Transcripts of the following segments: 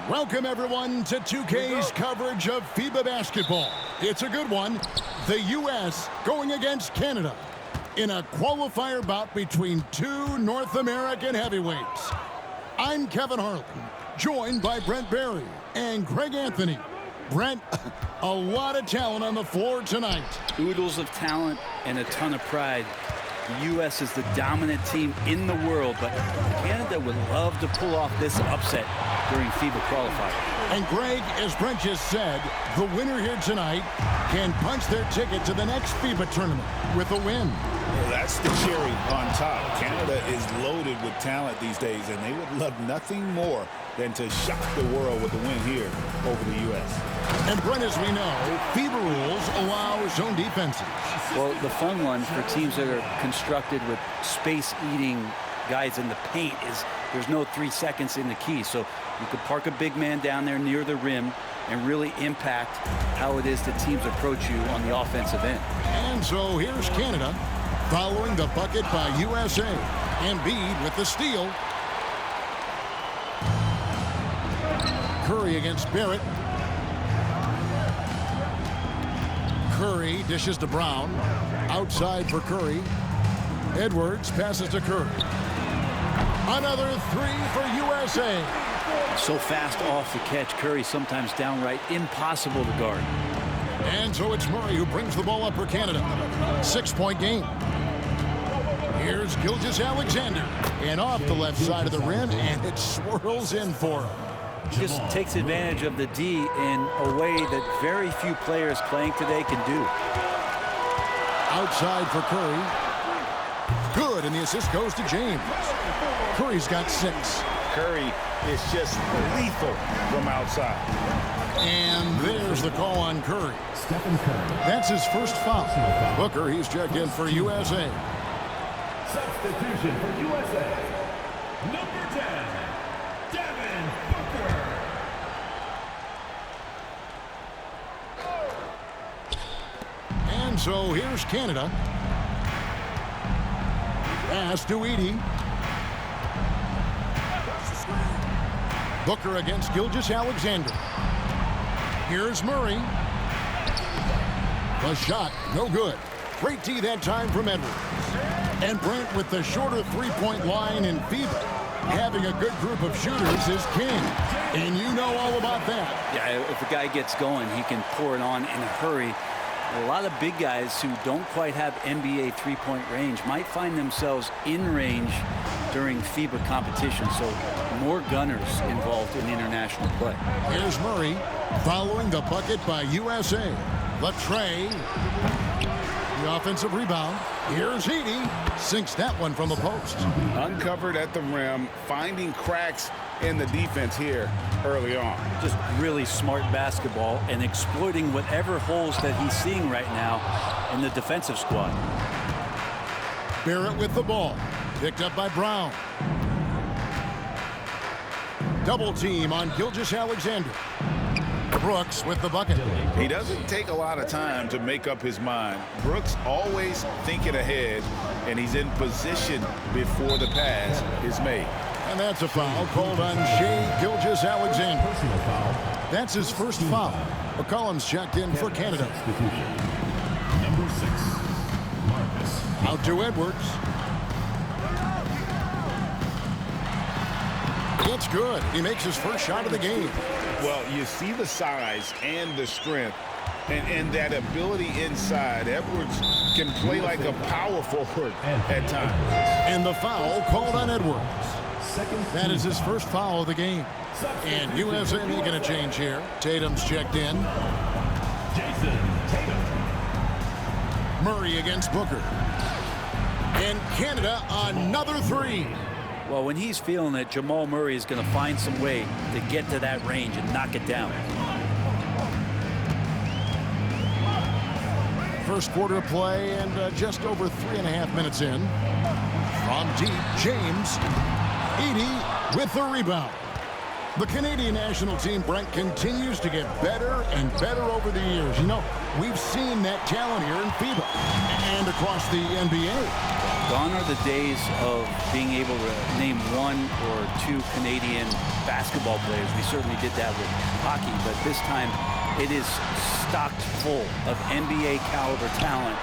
Welcome, everyone, to 2K's coverage of FIBA basketball. It's a good one. The U.S. going against Canada in a qualifier bout between two North American heavyweights. I'm Kevin Harlan, joined by Brent Barry and Greg Anthony. Brent, a lot of talent on the floor tonight. Oodles of talent and a ton of pride. The U.S. is the dominant team in the world, but Canada would love to pull off this upset during FIBA qualifier. And Greg, as Brent just said, the winner here tonight can punch their ticket to the next FIBA tournament with a win. Well, that's the cherry on top. Canada is loaded with talent these days, and they would love nothing more than to shock the world with a win here over the U.S. And Brent, as we know, FIBA rules allow zone defenses. Well, the fun one for teams that are constructed with space-eating guys in the paint is there's no 3 seconds in the key. So you could park a big man down there near the rim and really impact how it is that teams approach you on the offensive end. And so here's Canada following the bucket by USA. Embiid with the steal. Curry against Barrett. Curry dishes to Brown. Outside for Curry. Edwards passes to Curry. Another three for USA. So fast off the catch, Curry sometimes downright impossible to guard. And so it's Murray who brings the ball up for Canada. 6-point game. Here's Gilgeous-Alexander. And off the left side of the rim, and it swirls in for him. Just takes advantage of the D in a way that very few players playing today can do. Outside for Curry. Good, and the assist goes to James. Curry's got 6. Curry is just lethal from outside. And there's the call on Curry. That's his first foul. Booker, he's checked in for USA. Substitution for USA. Number 10, Devin Booker. And so here's Canada. Pass to Edey. Booker against Gilgeous-Alexander. Here's Murray. The shot, no good. Great tee that time from Edwards. And Brent, with the shorter three-point line in FIBA, having a good group of shooters is king. And you know all about that. Yeah, if a guy gets going, he can pour it on in a hurry. A lot of big guys who don't quite have NBA three-point range might find themselves in range during FIBA competition, so more gunners involved in international play. Here's Murray following the bucket by USA. Latrey, the offensive rebound. Here's Edey, sinks that one from the post. Uncovered at the rim, finding cracks in the defense here early on. Just really smart basketball and exploiting whatever holes that he's seeing right now in the defensive squad. Barrett with the ball. Picked up by Brown. Double team on Gilgeous-Alexander. Brooks with the bucket. He doesn't take a lot of time to make up his mind. Brooks always thinking ahead, and he's in position before the pass is made. And that's a foul called on Shai Gilgeous-Alexander. That's his first foul. McCollum's checked in for Canada. Number 6, Marcus. Out to Edwards. It's good. He makes his first shot of the game. Well, you see the size and the strength and that ability inside. Edwards can play like a power forward at times. And the foul called on Edwards. That is his first foul of the game. And USA making a change here. Tatum's checked in. Jason Tatum. Murray against Booker. And Canada another three. Well, when he's feeling it, Jamal Murray is going to find some way to get to that range and knock it down. First quarter play and just over 3.5 minutes in. From deep, James. Edey with the rebound. The Canadian national team, Brent, continues to get better and better over the years. You know, we've seen that talent here in FIBA and across the NBA. Gone are the days of being able to name one or two Canadian basketball players. We certainly did that with hockey, but this time it is stocked full of NBA caliber talent,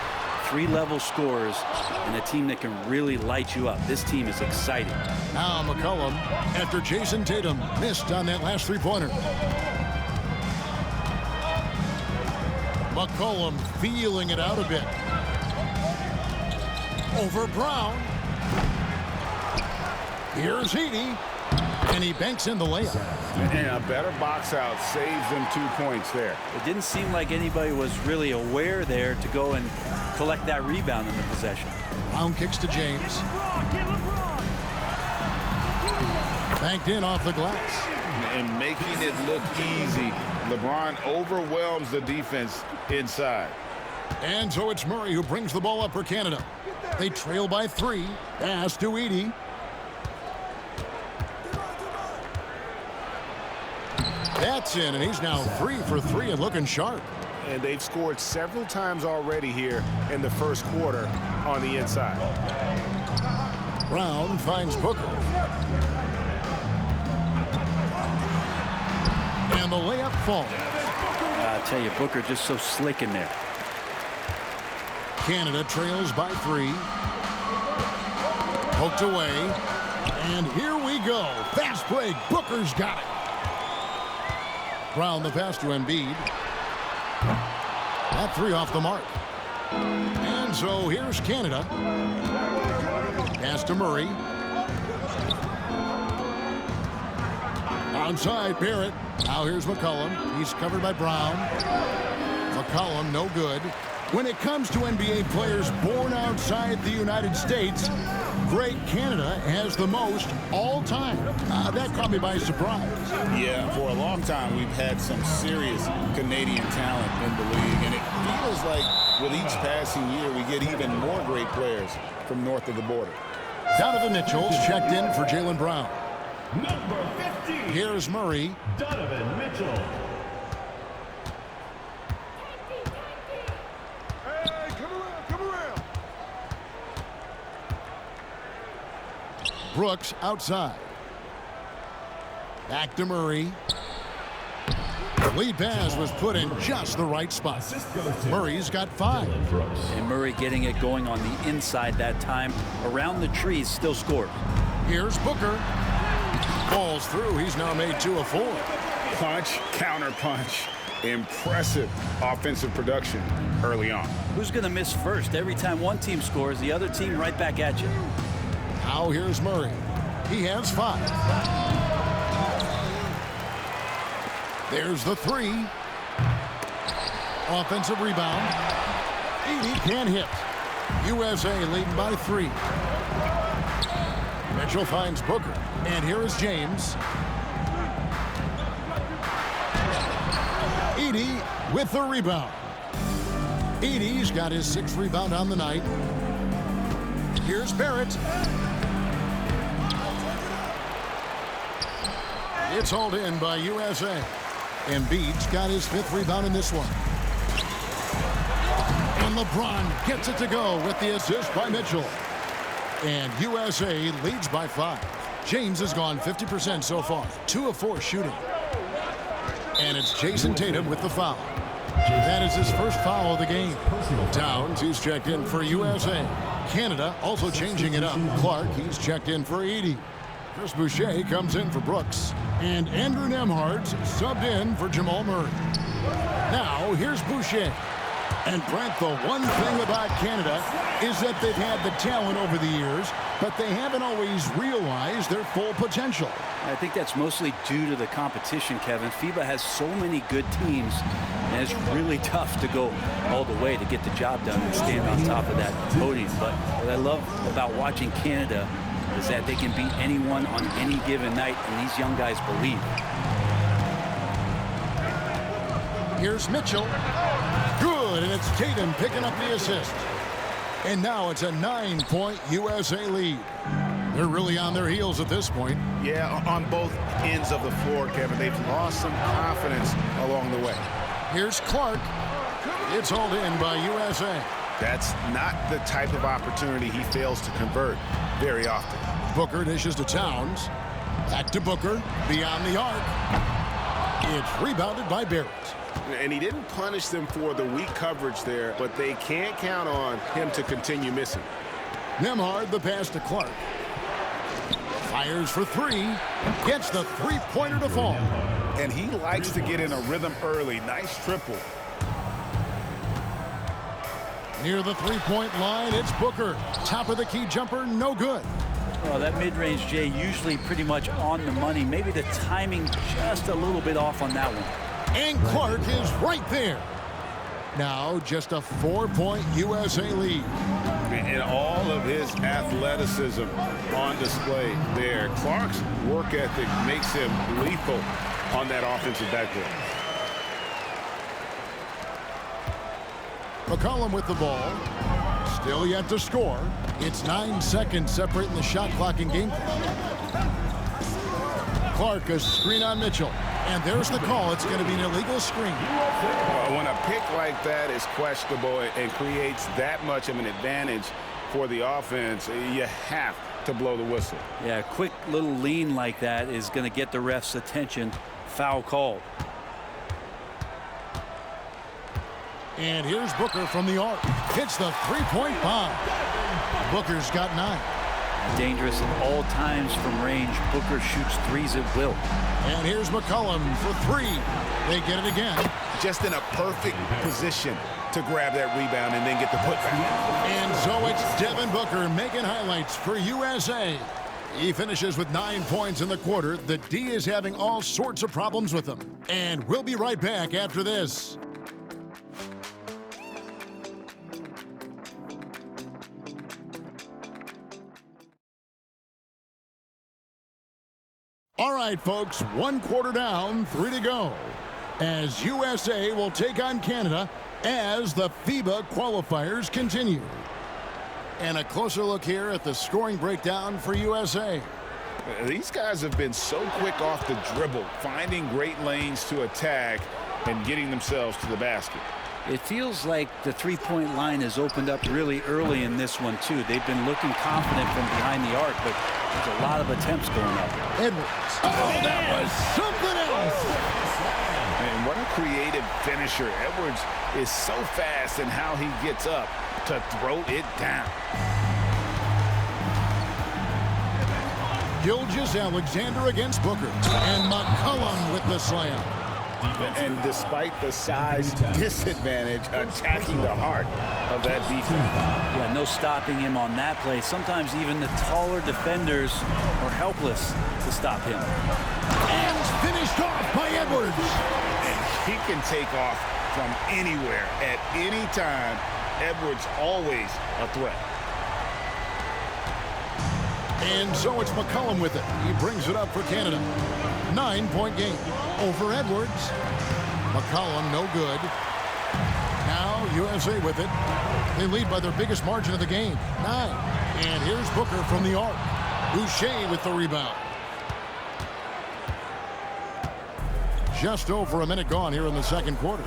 3-level scorers, and a team that can really light you up. This team is exciting. Now McCollum, after Jason Tatum missed on that last three-pointer. McCollum feeling it out a bit. Over Brown. Here's Edey. And he banks in the layup. And a better box out saves them 2 points there. It didn't seem like anybody was really aware there to go and collect that rebound in the possession. Brown kicks to James. Banked in off the glass. And making it look easy. LeBron overwhelms the defense inside. And so it's Murray who brings the ball up for Canada. They trail by 3. Pass to Edey. That's in, and he's now 3 for 3 and looking sharp. And they've scored several times already here in the first quarter on the inside. Brown finds Booker. And the layup falls. I'll tell you, Booker just so slick in there. Canada trails by 3. Poked away. And here we go. Fast break. Booker's got it. Brown the pass to Embiid. That 3 off the mark. And so here's Canada. Pass to Murray. Outside Barrett. Now here's McCollum. He's covered by Brown. McCollum no good. When it comes to NBA players born outside the United States, great Canada has the most all time. That caught me by surprise. Yeah, for a long time we've had some serious Canadian talent in the league, and it feels like with each passing year we get even more great players from north of the border. Donovan Mitchell's checked in for Jaylen Brown. Number 50. Here's Murray. Donovan Mitchell. Brooks outside. Back to Murray. Lead pass was put in just the right spot. Murray's got 5. And Murray getting it going on the inside that time. Around the trees, still scores. Here's Booker. Falls through. He's now made 2 of 4. Punch, counter punch. Impressive offensive production early on. Who's going to miss first? Every time one team scores, the other team right back at you. Now here's Murray. He has 5. There's the 3. Offensive rebound. Edey can't hit. USA leading by 3. Mitchell finds Booker. And here is James. Edey with the rebound. Edey's got his 6th rebound on the night. Here's Barrett. It's hauled in by USA. Embiid's got his 5th rebound in this one. And LeBron gets it to go with the assist by Mitchell. And USA leads by 5. James has gone 50% so far. 2 of 4 shooting. And it's Jason Tatum with the foul. That is his first foul of the game. Towns, he's checked in for USA. Canada also changing it up. Clark, he's checked in for Edey. Chris Boucher comes in for Brooks. And Andrew Nembhard's subbed in for Jamal Murray. Now, here's Boucher. And Brent, the one thing about Canada is that they've had the talent over the years, but they haven't always realized their full potential. I think that's mostly due to the competition, Kevin. FIBA has so many good teams, and it's really tough to go all the way to get the job done and stand on top of that podium. But what I love about watching Canada is that they can beat anyone on any given night, and these young guys believe. Here's Mitchell. Good, and it's Tatum picking up the assist. And now it's a 9-point USA lead. They're really on their heels at this point. Yeah, on both ends of the floor, Kevin. They've lost some confidence along the way. Here's Clark. It's hauled in by USA. That's not the type of opportunity he fails to convert very often. Booker dishes to Towns. Back to Booker. Beyond the arc. It's rebounded by Barrett. And he didn't punish them for the weak coverage there, but they can't count on him to continue missing. Nembhard, the pass to Clark. Fires for three. Gets the three-pointer to fall. And he likes to get in a rhythm early. Nice triple. Near the three-point line, it's Booker. Top of the key jumper, no good. Well, that mid-range, Jay, usually pretty much on the money. Maybe the timing just a little bit off on that one. And Clark is right there. Now just a 4-point USA lead. And all of his athleticism on display there. Clark's work ethic makes him lethal on that offensive backboard. McCollum with the ball. Still yet to score. It's 9 seconds separating the shot clock and game clock. Clark, a screen on Mitchell. And there's the call. It's going to be an illegal screen. When a pick like that is questionable and creates that much of an advantage for the offense, you have to blow the whistle. Yeah, a quick little lean like that is going to get the ref's attention. Foul called. And here's Booker from the arc. Hits the three-point bomb. Booker's got 9. Dangerous at all times from range. Booker shoots threes at will. And here's McCollum for 3. They get it again. Just in a perfect position to grab that rebound and then get the putback. And so it's Devin Booker making highlights for USA. He finishes with 9 points in the quarter. The D is having all sorts of problems with him. And we'll be right back after this. All right, folks, 1 quarter down, 3 to go, as USA will take on Canada as the FIBA qualifiers continue. And a closer look here at the scoring breakdown for USA. These guys have been so quick off the dribble, finding great lanes to attack and getting themselves to the basket. It feels like the three-point line has opened up really early in this one, too. They've been looking confident from behind the arc, but there's a lot of attempts going up. Edwards. Oh, that was something else. And what a creative finisher. Edwards is so fast in how he gets up to throw it down. Gilgeous-Alexander against Booker. And McCollum with the slam. And despite the size disadvantage, attacking the heart of that defense. Yeah, no stopping him on that play. Sometimes even the taller defenders are helpless to stop him. And finished off by Edwards. And he can take off from anywhere at any time. Edwards always a threat. And so it's McCollum with it. He brings it up for Canada. 9-point game over Edwards. McCollum no good. Now USA with it. They lead by their biggest margin of the game, 9. And here's Booker from the arc. Boucher with the rebound. Just over a minute gone here in the second quarter.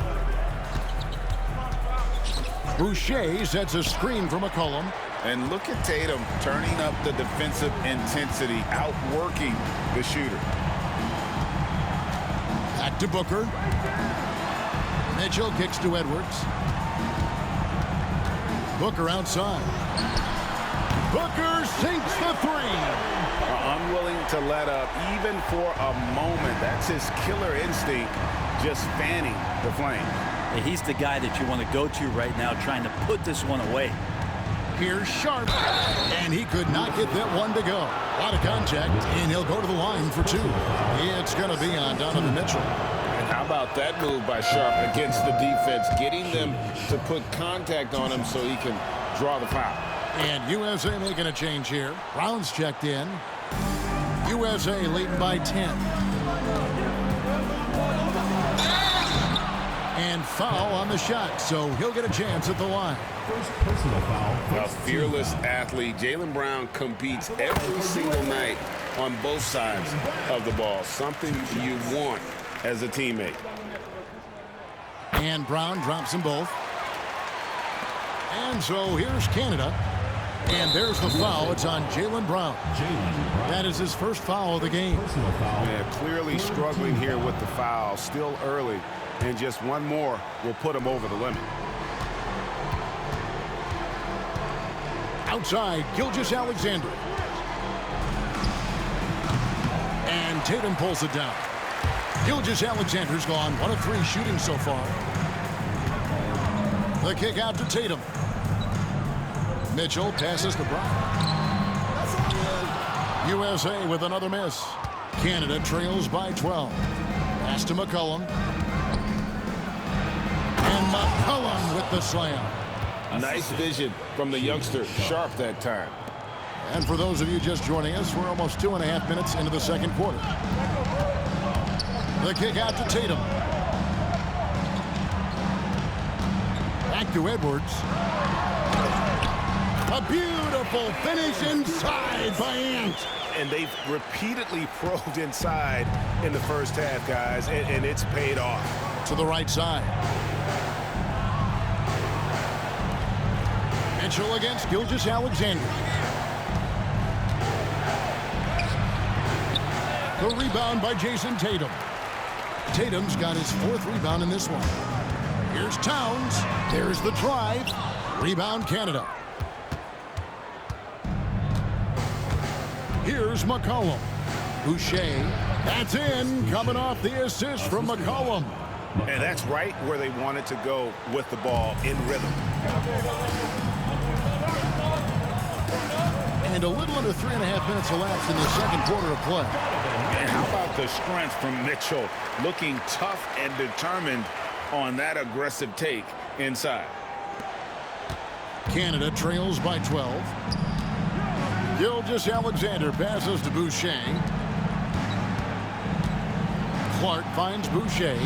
Boucher sets a screen for McCollum. And look at Tatum turning up the defensive intensity, outworking the shooter. Back to Booker. Mitchell kicks to Edwards. Booker outside. Booker sinks the 3. Unwilling to let up even for a moment. That's his killer instinct, just fanning the flame. Yeah, he's the guy that you want to go to right now, trying to put this one away. Here's Sharp, and he could not get that one to go. A lot of contact, and he'll go to the line for 2. It's going to be on Donovan Mitchell. And how about that move by Sharp against the defense, getting them to put contact on him so he can draw the foul. And USA making a change here. Brown's checked in. USA leading by 10. And foul on the shot, so he'll get a chance at the line. First personal foul. A fearless athlete. Jaylen Brown competes every single night on both sides of the ball. Something you want as a teammate. And Brown drops them both. And so here's Canada. And there's the foul. It's on Jaylen Brown. That is his first foul of the game. Yeah, clearly struggling here with the foul. Still early. And just one more will put him over the limit. Outside, Gilgeous-Alexander. And Tatum pulls it down. Gilgeous-Alexander's gone 1 of 3 shooting so far. The kick out to Tatum. Mitchell passes to Brown. USA with another miss. Canada trails by 12. Pass to McCollum. And McCollum with the slam. Nice vision from the youngster. Sharp that time. And for those of you just joining us, we're almost 2.5 minutes into the second quarter. The kick out to Tatum. Back to Edwards. A beautiful finish inside by Ant. And they've repeatedly probed inside in the first half, guys, and it's paid off. To the right side. Mitchell against Gilgeous-Alexander. The rebound by Jason Tatum. Tatum's got his 4th rebound in this one. Here's Towns. There's the drive. Rebound Canada. Here's McCollum. Boucher. That's in. Coming off the assist from McCollum. And that's right where they wanted to go with the ball in rhythm. And a little under 3.5 minutes elapsed in the second quarter of play. And how about the strength from Mitchell? Looking tough and determined on that aggressive take inside. Canada trails by 12. Gilgeous-Alexander passes to Boucher. Clark finds Boucher.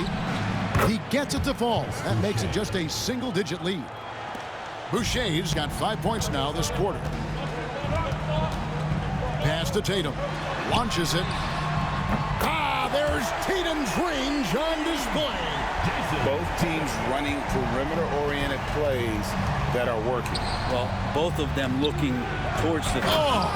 He gets it to fall. That makes it just a single-digit lead. Boucher's got 5 points now this quarter. Pass to Tatum. Launches it. There's Tatum's range on display. Both teams running perimeter-oriented plays that are working. Well, both of them looking towards the... Well,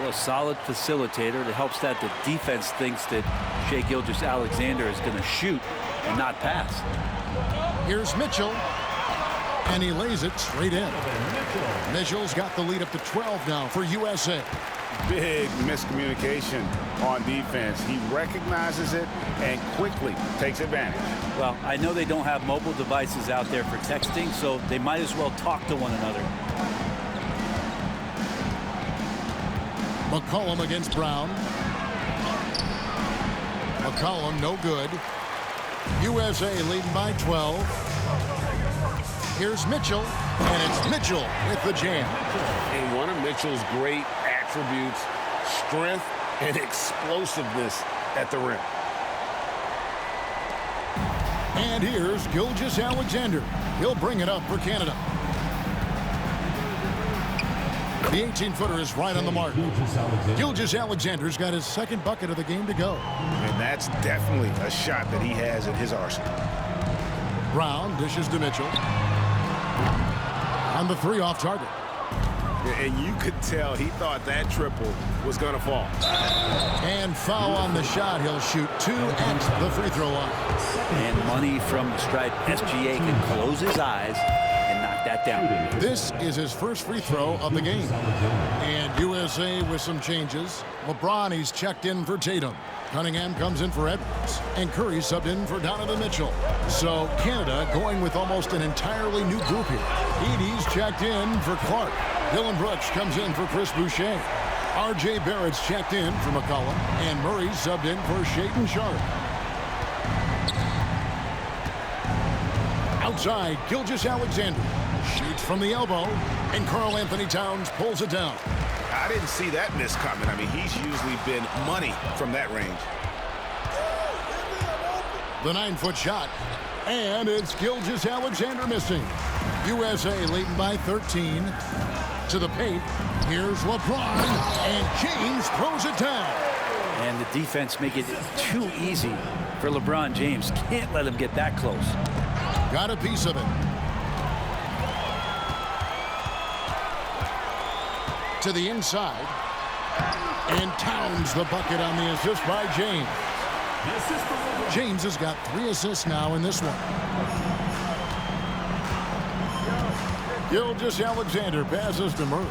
a solid facilitator that helps that the defense thinks that Shai Gilgeous-Alexander is going to shoot and not pass. Here's Mitchell. And he lays it straight in. Mitchell's got the lead up to 12 now for USA. Big miscommunication on defense. He recognizes it and quickly takes advantage. Well, I know they don't have mobile devices out there for texting, so they might as well talk to one another. McCollum against Brown. McCollum no good. USA leading by 12. Here's Mitchell, and it's Mitchell with the jam. And one of Mitchell's great attributes, strength and explosiveness at the rim. And here's Gilgeous-Alexander. He'll bring it up for Canada. The 18-footer is right on the mark. Gilgeous-Alexander's got his 2nd bucket of the game to go. And that's definitely a shot that he has in his arsenal. Brown dishes to Mitchell. On the 3 off target. And you could tell he thought that triple was going to fall. And foul on the shot. He'll shoot 2 at the free throw line. And money from the stripe. SGA can close his eyes and knock that down. This is his first free throw of the game. And USA with some changes. LeBron, he's checked in for Tatum. Cunningham comes in for Edwards. And Curry subbed in for Donovan Mitchell. So Canada going with almost an entirely new group here. Edey's checked in for Clark. Dylan Brooks comes in for Chris Boucher. R.J. Barrett's checked in for McCollum. And Murray subbed in for Shaedon Sharpe. Outside, Gilgeous-Alexander shoots from the elbow. And Karl Anthony Towns pulls it down. I didn't see that miss coming. I mean, he's usually been money from that range. The 9-foot shot. And it's Gilgeous-Alexander missing. USA leading by 13. To the paint. Here's LeBron. And James throws it down. And the defense make it too easy for LeBron James. Can't let him get that close. Got a piece of it. To the inside. And Towns the bucket on the assist by James. James has got 3 assists now in this one. Gilgeous-Alexander passes to Murray.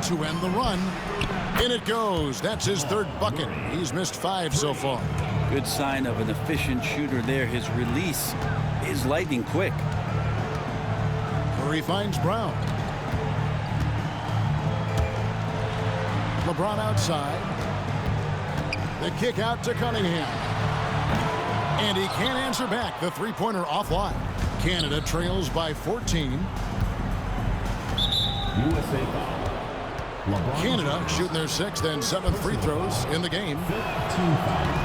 To end the run. In it goes. That's his 3rd bucket. He's missed 5 so far. Good sign of an efficient shooter there. His release is lightning quick. Murray finds Brown. LeBron outside. The kick out to Cunningham. And he can't answer back. The three-pointer offline. Canada trails by 14. USA foul. Canada shooting their 6th and 7th free throws in the game.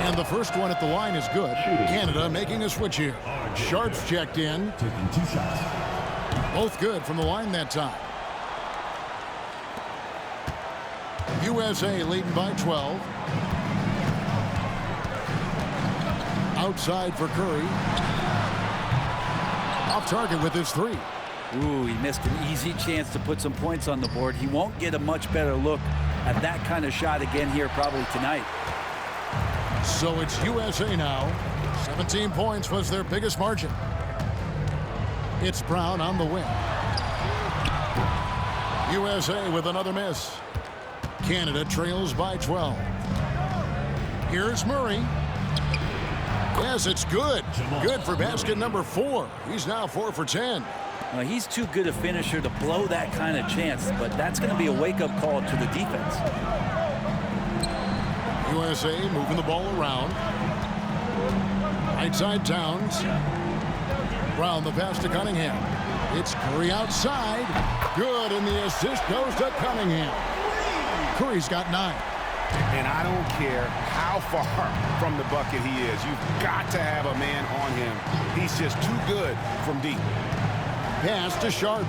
And the first one at the line is good. Canada making a switch here. Sharp's checked in. Taking 2 shots. Both good from the line that time. USA leading by 12. Outside for Curry. Off target with his 3. Ooh, he missed an easy chance to put some points on the board. He won't get a much better look at that kind of shot again here probably tonight. So it's USA now. 17 points was their biggest margin. It's Brown on the wing. USA with another miss. Canada trails by 12. Here's Murray. Yes, it's good. Good for basket number 4. He's now 4 for 10. Well, he's too good a finisher to blow that kind of chance, but that's going to be a wake-up call to the defense. USA moving the ball around. Right side Towns. Brown the pass to Cunningham. It's Curry outside. Good, and the assist goes to Cunningham. Curry's got 9. And I don't care how far from the bucket he is. You've got to have a man on him. He's just too good from deep. Pass to Sharp.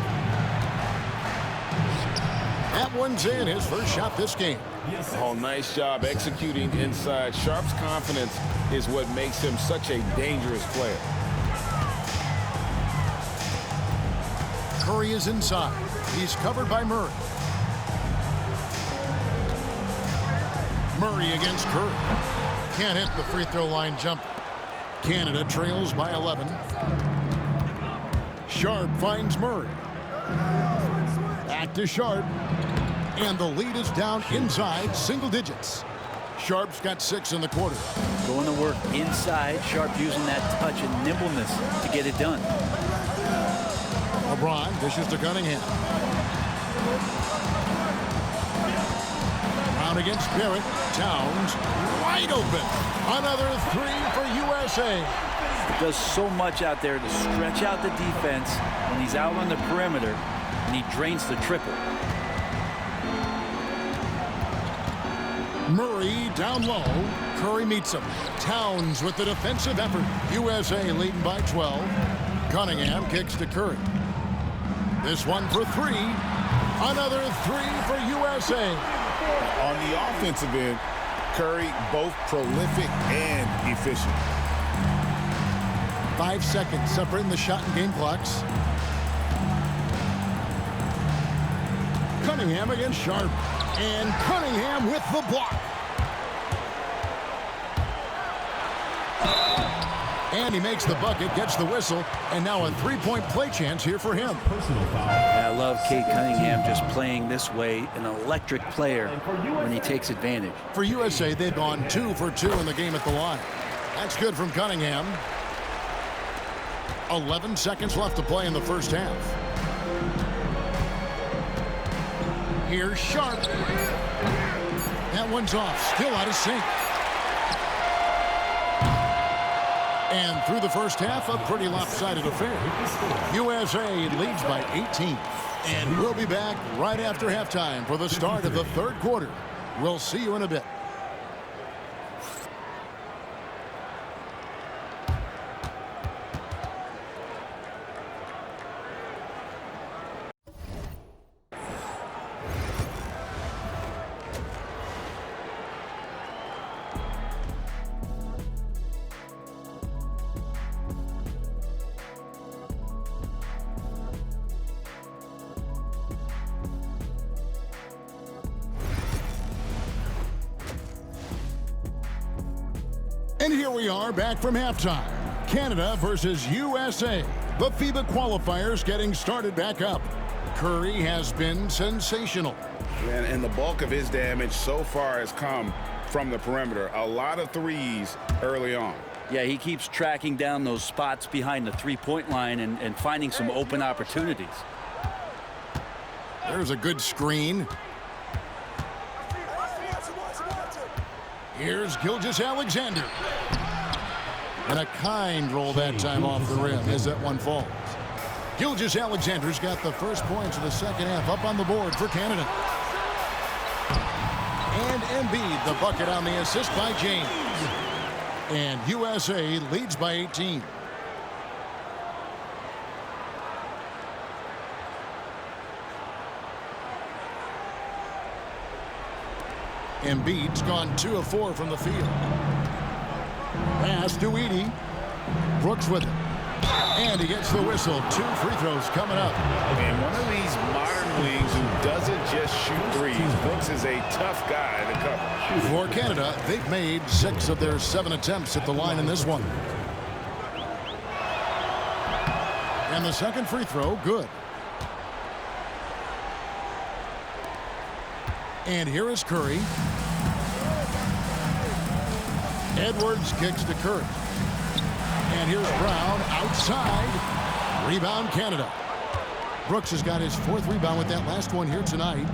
That one's in. His first shot this game. Oh, nice job executing inside. Sharp's confidence is what makes him such a dangerous player. Curry is inside. He's covered by Murray. Murray against Curry. Can't hit the free throw line jumper. Canada trails by 11. Sharp finds Murray. Back to Sharp. And the lead is down inside single digits. Sharp's got 6 in the quarter. Going to work inside. Sharp using that touch and nimbleness to get it done. LeBron dishes to Cunningham. Brown against Barrett. Towns wide open. Another 3 for USA. He does so much out there to stretch out the defense when he's out on the perimeter, and he drains the triple. Murray down low. Curry meets him. Towns with the defensive effort. USA leading by 12. Cunningham kicks to Curry. This one for 3. Another 3 for USA. On the offensive end, Curry both prolific and efficient. 5 seconds separating the shot and game clocks. Cunningham against Sharp. And Cunningham with the block. And he makes the bucket, gets the whistle, and now a 3-point play chance here for him. Personal foul. I love Cade Cunningham just playing this way, an electric player when he takes advantage. For USA, they've gone 2 for 2 in the game at the line. That's good from Cunningham. 11 seconds left to play in the first half. Here's Sharp. That one's off, still out of sync. And through the first half, a pretty lopsided affair. USA leads by 18. And we'll be back right after halftime for the start of the third quarter. We'll see you in a bit. And here we are back from halftime. Canada versus USA. The FIBA qualifiers getting started back up. Curry has been sensational. And the bulk of his damage so far has come from the perimeter. A lot of threes early on. Yeah, he keeps tracking down those spots behind the three-point line and finding some open opportunities. There's a good screen. Here's Gilgeous-Alexander. And a kind roll that time off the rim as that one falls. Gilgeous-Alexander's got the first points of the second half up on the board for Canada. And Embiid, the bucket on the assist by James. And USA leads by 18. Embiid's gone 2 of 4 from the field. Pass to Edey. Brooks with it. And he gets the whistle. 2 free throws coming up. And one of these modern leagues who doesn't just shoot threes. Brooks is a tough guy to cover. For Canada, they've made 6 of their 7 attempts at the line in this one. And the second free throw, good. And here is Curry. Edwards kicks to Curry. And here's Brown outside. Rebound Canada. Brooks has got his 4th rebound with that last one here tonight.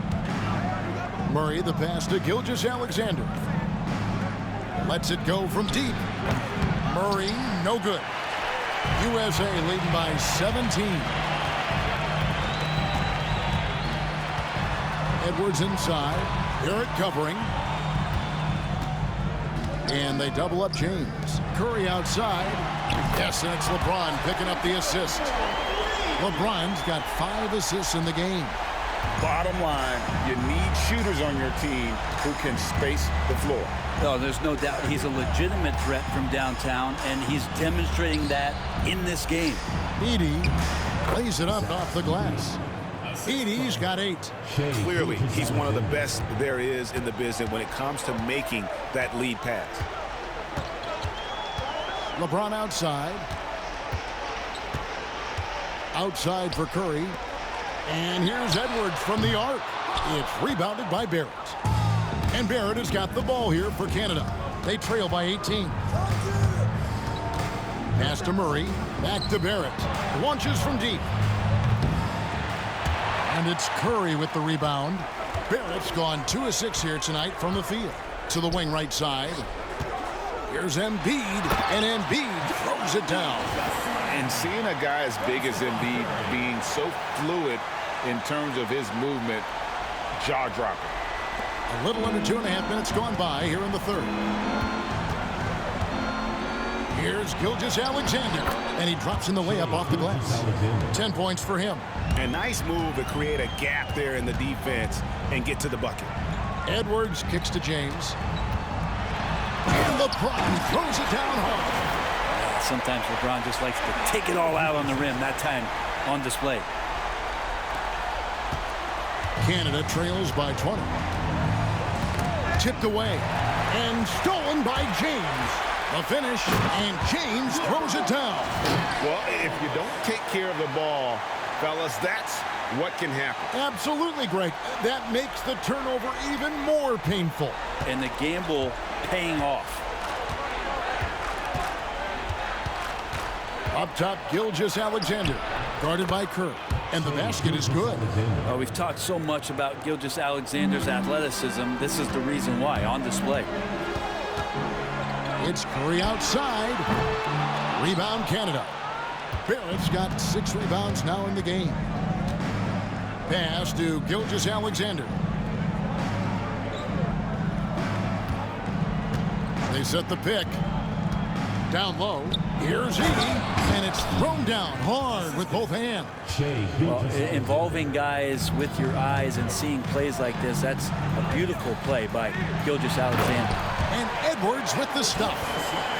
Murray the pass to Gilgeous-Alexander. Lets it go from deep. Murray no good. USA leading by 17. Edwards inside. Barrett covering. And they double up James. Curry outside. Yes, and it's LeBron picking up the assist. LeBron's got 5 assists in the game. Bottom line, you need shooters on your team who can space the floor. No, there's no doubt he's a legitimate threat from downtown, and he's demonstrating that in this game. Edey plays it up off the glass. Edey's got 8. Clearly, he's one of the best there is in the business when it comes to making that lead pass. LeBron outside. Outside for Curry. And here's Edwards from the arc. It's rebounded by Barrett. And Barrett has got the ball here for Canada. They trail by 18. Pass to Murray. Back to Barrett. Launches from deep. And it's Curry with the rebound. Barrett's gone 2 of 6 here tonight from the field. To the wing right side. Here's Embiid. And Embiid throws it down. And seeing a guy as big as Embiid being so fluid in terms of his movement, jaw-dropping. A little under 2.5 minutes gone by here in the third. Here's Gilgeous-Alexander, and he drops in the layup off the glass. 10 points for him. A nice move to create a gap there in the defense and get to the bucket. Edwards kicks to James. And LeBron throws it down hard. Sometimes LeBron just likes to take it all out on the rim, that time on display. Canada trails by 20. Tipped away and stolen by James. A finish, and James throws it down. Well, if you don't take care of the ball, fellas, that's what can happen. Absolutely, Greg. That makes the turnover even more painful. And the gamble paying off. Up top, Gilgeous-Alexander, guarded by Curry. And the basket is good. We've talked so much about Gilgeous-Alexander's athleticism. This is the reason why, on display. It's Curry outside. Rebound Canada. Barrett's got 6 rebounds now in the game. Pass to Gilgeous-Alexander. They set the pick. Down low. Here's Edey. And it's thrown down hard with both hands. Well, involving guys with your eyes and seeing plays like this, that's a beautiful play by Gilgeous-Alexander. And Edwards with the stuff.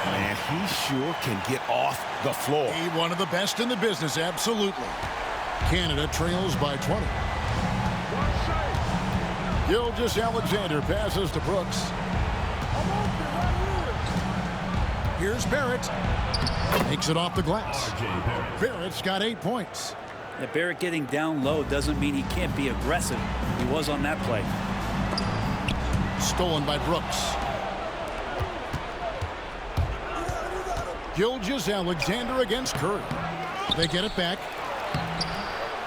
Man, he sure can get off the floor. He one of the best in the business, absolutely. Canada trails by 20. Gilgeous-Alexander passes to Brooks. Here's Barrett. Makes it off the glass. R.J. Barrett. Barrett's got 8 points. Yeah, Barrett getting down low doesn't mean he can't be aggressive. He was on that play. Stolen by Brooks. Gilgeous-Alexander against Curry. They get it back.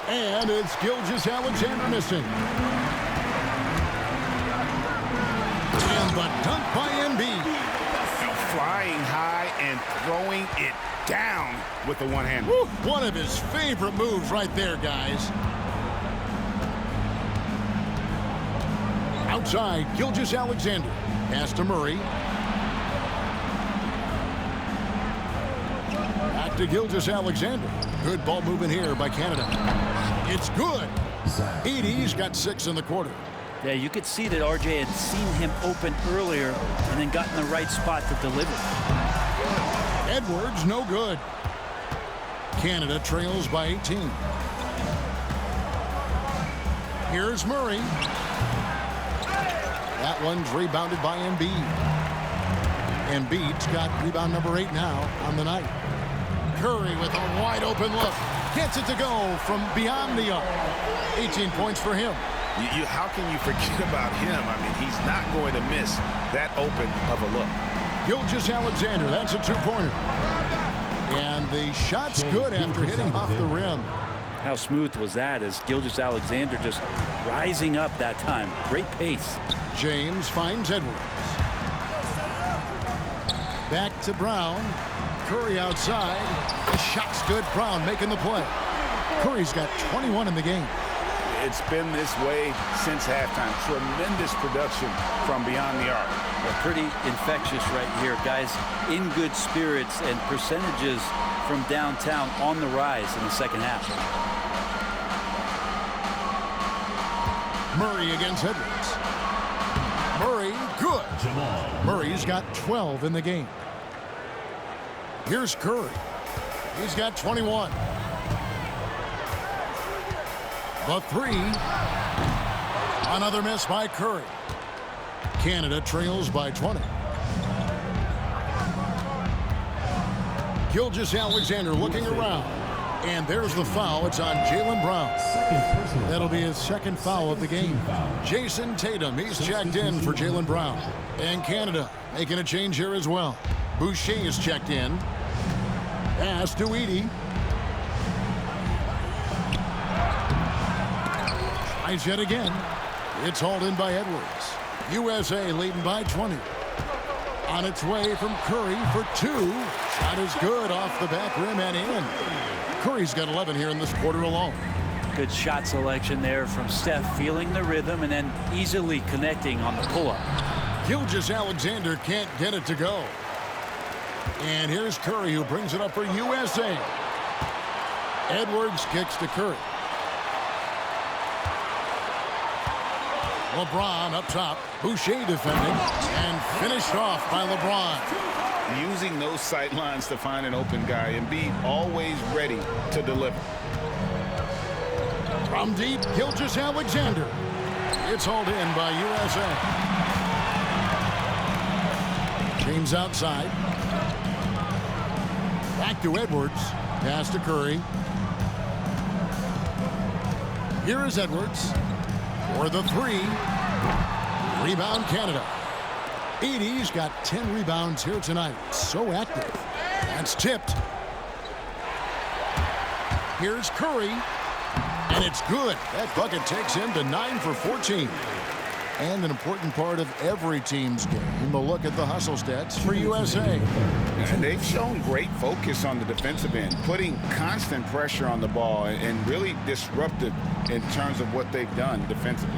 And it's Gilgeous-Alexander missing. And the dunk by Embiid. Flying high and throwing it down with the one hand. Woo, one of his favorite moves right there, guys. Outside, Gilgeous-Alexander. Pass to Murray. Back to Gilgeous-Alexander. Good ball movement here by Canada. It's good. Edey's got 6 in the quarter. Yeah, you could see that RJ had seen him open earlier and then got in the right spot to deliver. Edwards, no good. Canada trails by 18. Here's Murray. That one's rebounded by Embiid. Embiid's got rebound number 8 now on the night. Curry with a wide open look. Gets it to go from beyond the arc. 18 points for him. How can you forget about him? I mean, he's not going to miss that open of a look. Gilgeous-Alexander, that's a 2-pointer. And the shot's good after hitting off the rim. How smooth was that as Gilgeous-Alexander just rising up that time. Great pace. James finds Edwards. Back to Brown. Curry outside. The shot's good. Brown making the play. Curry's got 21 in the game. It's been this way since halftime. Tremendous production from beyond the arc. They're pretty infectious right here. Guys in good spirits and percentages from downtown on the rise in the second half. Murray against Edwards. Murray, good. Jamal. Murray's got 12 in the game. Here's Curry. He's got 21. The 3. Another miss by Curry. Canada trails by 20. Gilgeous-Alexander looking around. And there's the foul. It's on Jaylen Brown. That'll be his second foul of the game. Jason Tatum, he's checked in for Jaylen Brown. And Canada making a change here as well. Boucher is checked in. Pass to Edey. Tries yet again. It's hauled in by Edwards. USA leading by 20. On its way from Curry for 2. Shot is good off the back rim and in. Curry's got 11 here in this quarter alone. Good shot selection there from Steph, feeling the rhythm and then easily connecting on the pull-up. Gilgeous-Alexander can't get it to go. And here's Curry, who brings it up for USA. Edwards kicks to Curry. LeBron up top. Boucher defending. And finished off by LeBron. Using those sight lines to find an open guy. Embiid always ready to deliver. From deep, Gilgeous-Alexander. It's hauled in by USA. James outside. Back to Edwards. Pass to Curry. Here is Edwards for the 3. Rebound Canada. Edey's got 10 rebounds here tonight. So active. That's tipped. Here's Curry. And it's good. That bucket takes him to 9 for 14. And an important part of every team's game, a look at the hustle stats for USA. And they've shown great focus on the defensive end, putting constant pressure on the ball and really disruptive in terms of what they've done defensively.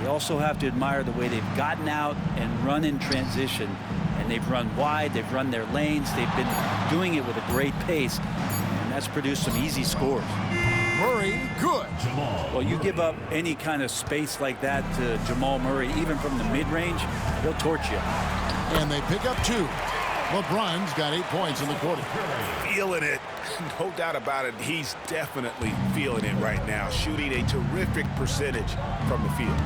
You also have to admire the way they've gotten out and run in transition. And they've run wide, they've run their lanes, they've been doing it with a great pace. And that's produced some easy scores. Murray, good. Well, you give up any kind of space like that to Jamal Murray, even from the mid-range, he'll torch you. And they pick up 2. LeBron's got 8 points in the quarter. Feeling it. No doubt about it. He's definitely feeling it right now. Shooting a terrific percentage from the field.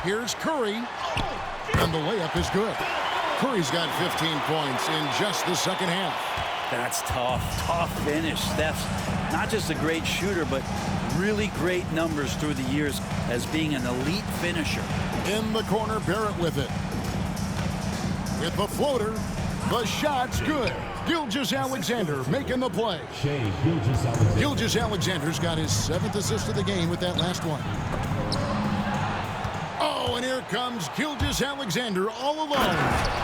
Here's Curry. And the layup is good. Curry's got 15 points in just the second half. That's tough finish. Steph's not just a great shooter, but really great numbers through the years as being an elite finisher. In the corner, Barrett with it. With the floater, the shot's good. Gilgeous-Alexander making the play. Gilgeous-Alexander's got his 7th assist of the game with that last one. Oh, and here comes Gilgeous-Alexander all alone.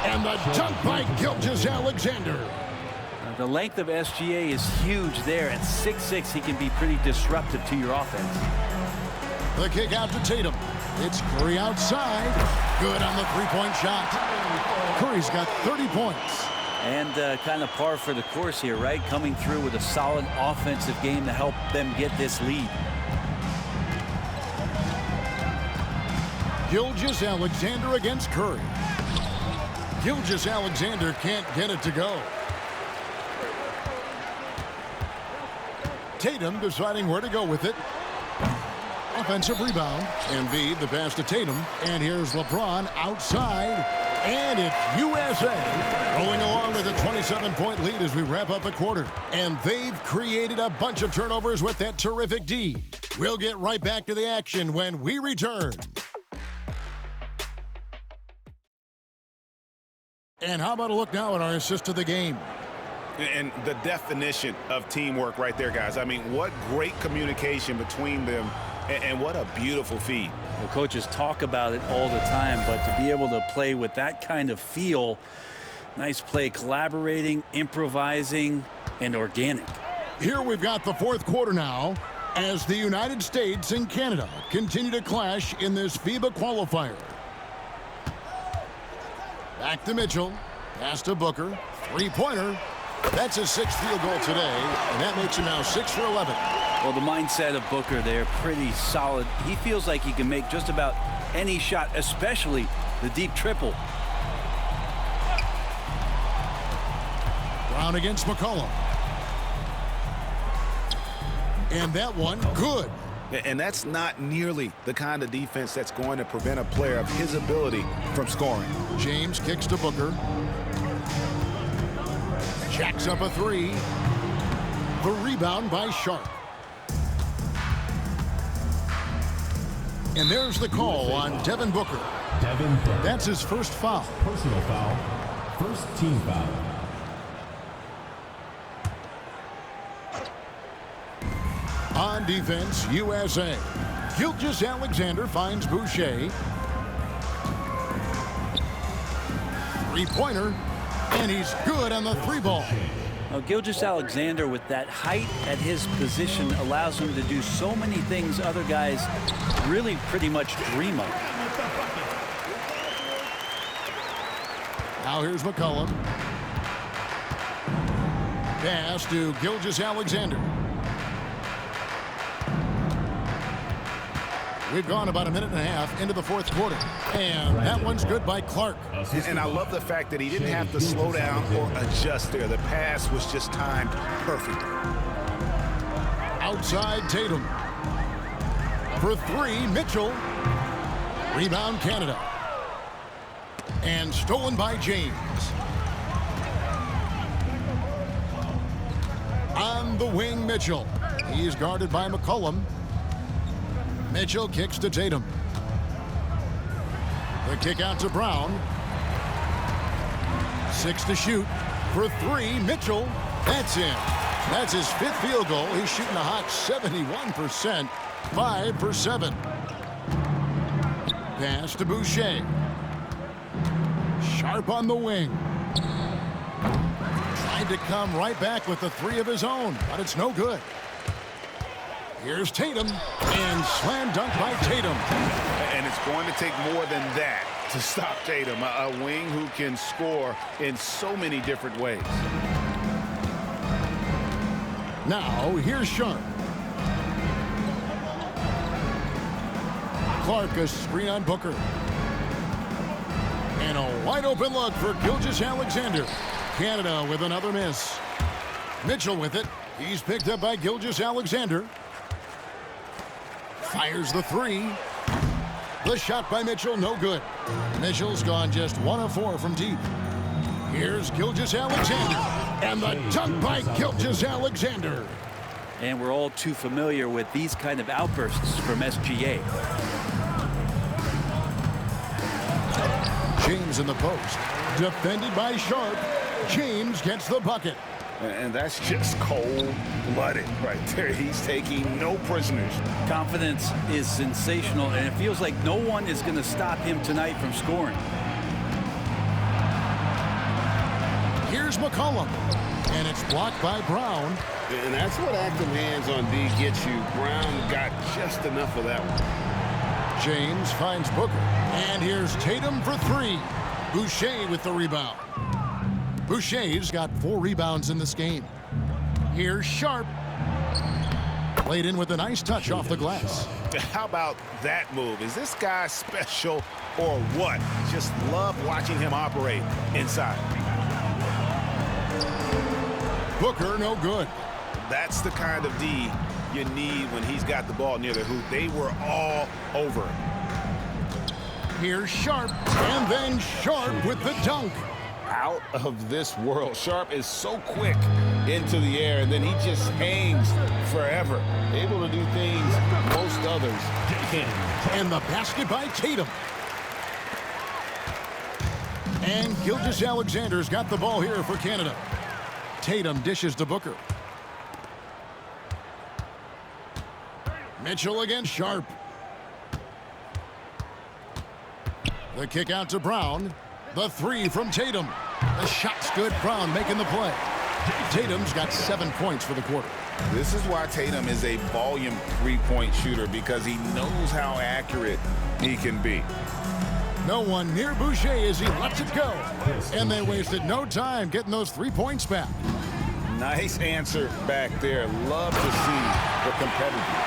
And the dunk by Gilgeous-Alexander. The length of SGA is huge there. At 6'6", he can be pretty disruptive to your offense. The kick out to Tatum. It's Curry outside. Good on the three-point shot. Curry's got 30 points. And kind of par for the course here, right? Coming through with a solid offensive game to help them get this lead. Gilgeous-Alexander against Curry. Gilgeous-Alexander can't get it to go. Tatum deciding where to go with it. Offensive rebound. Embiid, the pass to Tatum. And here's LeBron outside. And it's USA rolling along with a 27-point lead as we wrap up a quarter. And they've created a bunch of turnovers with that terrific D. We'll get right back to the action when we return. And how about a look now at our assist of the game? And the definition of teamwork right there, guys. I mean, what great communication between them, and what a beautiful feed. Well, coaches talk about it all the time, but to be able to play with that kind of feel, nice play, collaborating, improvising, and organic. Here we've got the fourth quarter now as the United States and Canada continue to clash in this FIBA qualifier. Back to Mitchell. Pass to Booker. Three-pointer. That's his 6th field goal today, and that makes him now 6 for 11. Well, the mindset of Booker there, pretty solid. He feels like he can make just about any shot, especially the deep triple. Brown against McCollum. And that one, good. And that's not nearly the kind of defense that's going to prevent a player of his ability from scoring. James kicks to Booker. Jacks up a three. The rebound by Sharp. And there's the call on Devin Booker. That's his first foul. Personal foul. First team foul. On defense, USA. Gilgeous-Alexander finds Boucher. Three-pointer. And he's good on the three ball. Now, Gilgeous-Alexander, with that height at his position, allows him to do so many things other guys really pretty much dream of. Now here's McCollum. Pass to Gilgeous-Alexander. We've gone about a minute and a half into the fourth quarter. And that one's good by Clark. And I love the fact that he didn't have to slow down or adjust there. The pass was just timed perfect. Outside Tatum. For three, Mitchell. Rebound Canada. And stolen by James. On the wing, Mitchell. He's guarded by McCollum. Mitchell kicks to Tatum. The kick out to Brown. 6 to shoot. For three, Mitchell. That's in. That's his 5th field goal. He's shooting a hot 71%. 5 for 7. Pass to Boucher. Sharp on the wing. Tried to come right back with the 3 of his own, but it's no good. Here's Tatum, and slam dunk by Tatum. And it's going to take more than that to stop Tatum, a wing who can score in so many different ways. Now, here's Sharp. Clark, a screen on Booker. And a wide open look for Gilgeous-Alexander. Canada with another miss. Mitchell with it. He's picked up by Gilgeous-Alexander. Fires the 3. The shot by Mitchell, no good. Mitchell's gone just 1 of 4 from deep. Here's Gilgeous-Alexander. And the dunk by Gilgeous-Alexander. And we're all too familiar with these kind of outbursts from SGA. James in the post. Defended by Sharp. James gets the bucket. And that's just cold-blooded right there. He's taking no prisoners. Confidence is sensational, and it feels like no one is going to stop him tonight from scoring. Here's McCollum. And it's blocked by Brown. And that's what active hands on D gets you. Brown got just enough of that one. James finds Booker. And here's Tatum for 3. Boucher with the rebound. Boucher's got 4 rebounds in this game. Here's Sharp. Played in with a nice touch off the glass. How about that move? Is this guy special or what? Just love watching him operate inside. Booker, no good. That's the kind of D you need when he's got the ball near the hoop. They were all over him. Here's Sharp. And then Sharp with the dunk. Out of this world. Sharp is so quick into the air, and then he just hangs forever. Able to do things most others can't. And the basket by Tatum. And Gilgeous-Alexander's got the ball here for Canada. Tatum dishes to Booker. Mitchell against Sharp. The kick out to Brown. The 3 from Tatum. The shot's good. Brown making the play. Tatum's got 7 points for the quarter. This is why Tatum is a volume three-point shooter, because he knows how accurate he can be. No one near Boucher as he lets it go. And they wasted no time getting those 3 points back. Nice answer back there. Love to see the competitiveness.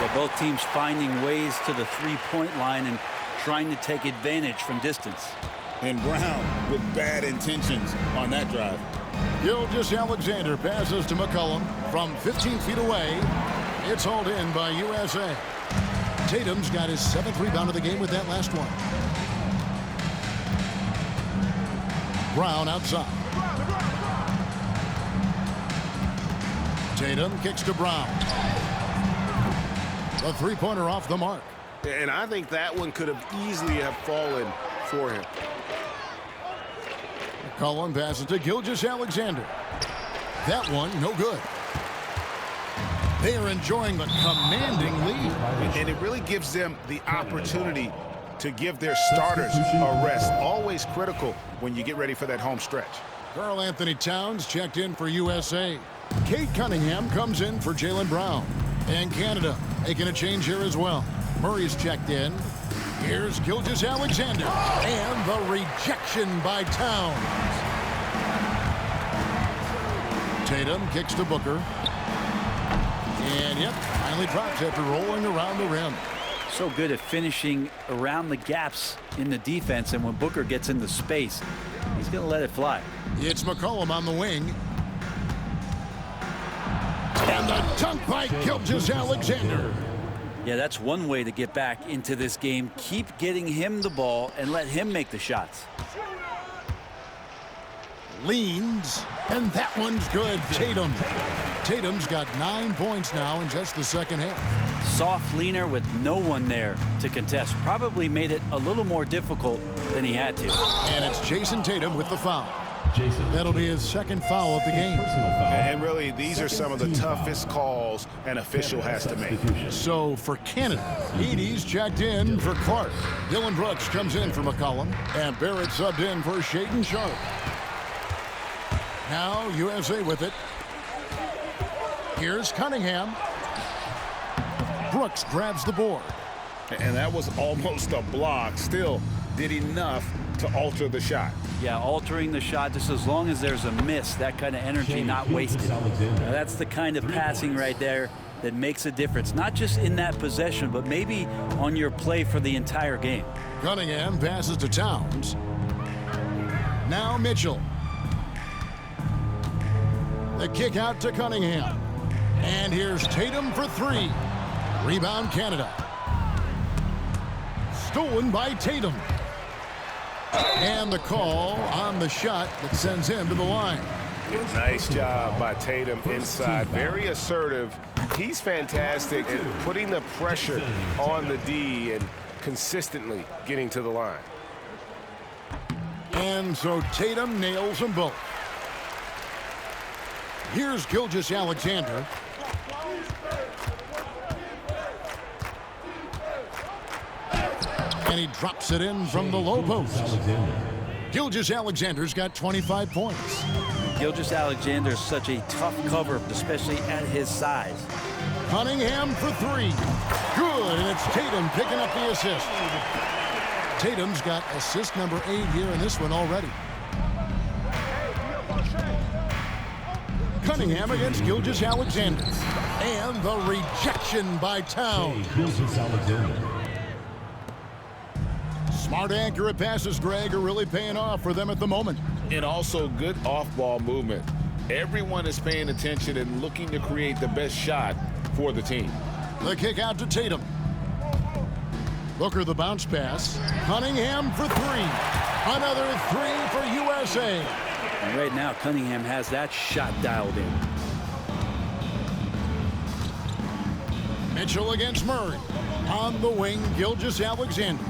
Yeah, both teams finding ways to the three-point line and trying to take advantage from distance. And Brown with bad intentions on that drive. Gilgeous-Alexander passes to McCollum from 15 feet away. It's hauled in by USA. Tatum's got his 7th rebound of the game with that last one. Brown outside. Tatum kicks to Brown. The three-pointer off the mark. And I think that one could have easily have fallen for him. McCollum passes to Gilgeous-Alexander. That one, no good. They are enjoying the commanding lead. And it really gives them the opportunity to give their starters a rest. Always critical when you get ready for that home stretch. Karl Anthony Towns checked in for USA. Kate Cunningham comes in for Jaylen Brown. And Canada making a change here as well. Murray's checked in. Here's Gilgeous-Alexander. And the rejection by Towns. Tatum kicks to Booker. And yep, finally drops after rolling around the rim. So good at finishing around the gaps in the defense, and when Booker gets into space, he's going to let it fly. It's McCollum on the wing. And the dunk by Gilgeous-Alexander. Yeah, that's one way to get back into this game. Keep getting him the ball and let him make the shots. Leans, and that one's good. Tatum's got 9 points now in just the second half. Soft leaner with no one there to contest. Probably made it a little more difficult than he had to. And it's Jason Tatum with the foul. That'll be his 2nd foul of the game. And really, these are some of the toughest calls an official has to make. So for Canada, Edey's checked in for Clark. Dylan Brooks comes in for McCollum. And Barrett subbed in for Shaedon Sharp. Now USA with it. Here's Cunningham. Brooks grabs the board. And that was almost a block. Still did enough to alter the shot. Yeah, altering the shot just as long as there's a miss. That kind of energy not wasted. Now, that's the kind of passing right there that makes a difference. Not just in that possession, but maybe on your play for the entire game. Cunningham passes to Towns. Now Mitchell. The kick out to Cunningham. And here's Tatum for 3. Rebound Canada. stolen by Tatum. And the call on the shot that sends him to the line. Nice job by Tatum inside. Very assertive. He's fantastic at putting the pressure on the D and consistently getting to the line. And so Tatum nails them both. Here's Gilgeous-Alexander. And he drops it in from the low post. Gilgeous-Alexander's got 25 points. Gilgeous-Alexander is such a tough cover, especially at his size. Cunningham for three. Good, and it's Tatum picking up the assist. Tatum's got assist number 8 here in this one already. Cunningham against Gilgeous-Alexander. And the rejection by Towns. Gilgeous-Alexander. Smart, accurate passes, Greg, are really paying off for them at the moment. And also good off-ball movement. Everyone is paying attention and looking to create the best shot for the team. The kick out to Tatum. Booker the bounce pass. Cunningham for three. Another three for USA. And right now, Cunningham has that shot dialed in. Mitchell against Murray. On the wing, Gilgeous-Alexander.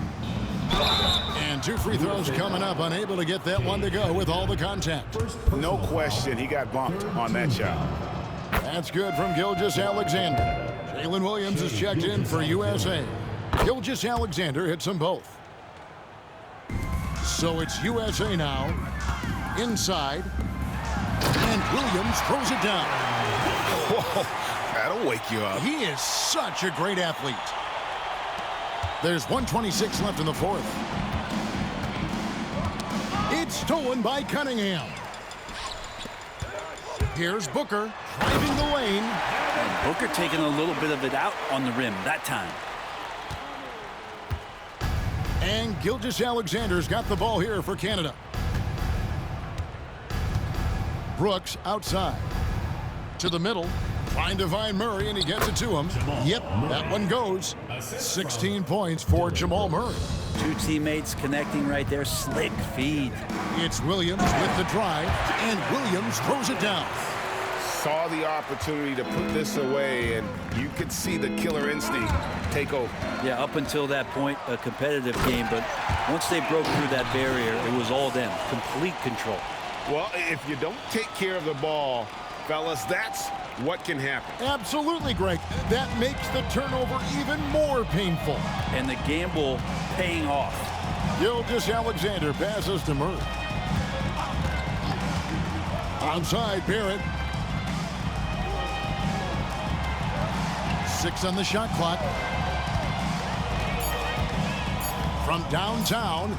And 2 free throws coming up, unable to get that one to go with all the contact. No question, he got bumped on that shot. That's good from Gilgeous-Alexander. Jalen Williams is checked in for USA. Gilgeous-Alexander hits them both. So it's USA now. Inside. And Williams throws it down. Whoa, that'll wake you up. He is such a great athlete. There's 1:26 left in the fourth. It's stolen by Cunningham. Here's Booker driving the lane. And Booker taking a little bit of it out on the rim that time. And Gilgeous-Alexander's got the ball here for Canada. Brooks outside. To the middle. Trying to find Murray, and he gets it to him. Yep, that one goes. 16 points for Jamal Murray. 2 teammates connecting right there. Slick feed. It's Williams with the drive, and Williams throws it down. Saw the opportunity to put this away, and you could see the killer instinct take over. Yeah, up until that point, a competitive game, but once they broke through that barrier, it was all them. Complete control. Well, if you don't take care of the ball, fellas, that's what can happen. Absolutely, Greg. That makes the turnover even more painful. And the gamble paying off. Gilgeous-Alexander passes to Murray. Onside, Barrett. 6 on the shot clock. From downtown.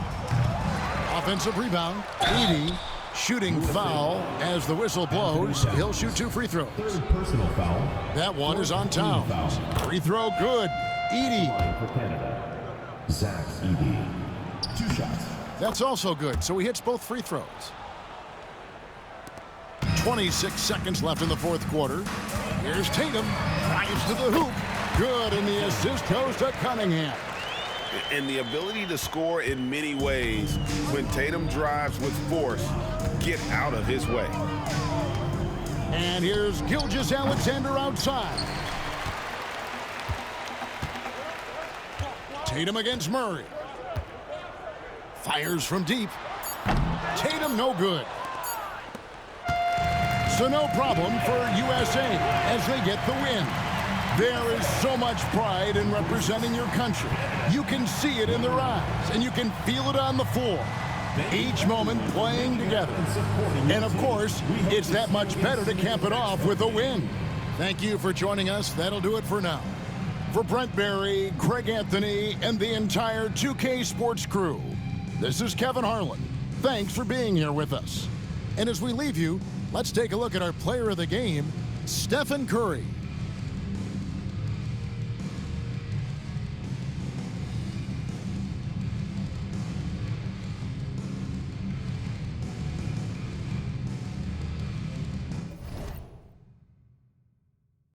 Offensive rebound. Edey. Shooting foul as the whistle blows. He'll shoot 2 free throws. Third personal foul. That one is on Towns. Free throw good. Edey. For Canada. Zach Edey. 2 shots. That's also good. So he hits both free throws. 26 seconds left in the fourth quarter. Here's Tatum. Drives to the hoop. Good, and the assist goes to Cunningham. And the ability to score in many ways. When Tatum drives with force, get out of his way. And here's Gilgeous-Alexander outside. Tatum against Murray. Fires from deep. Tatum no good. So no problem for USA as they get the win. There is so much pride in representing your country. You can see it in their eyes, and you can feel it on the floor. Each moment playing together. And of course, it's that much better to cap it off with a win. Thank you for joining us. That'll do it for now. For Brent Barry, Craig Anthony, and the entire 2K Sports crew, this is Kevin Harlan. Thanks for being here with us. And as we leave you, let's take a look at our player of the game, Stephen Curry.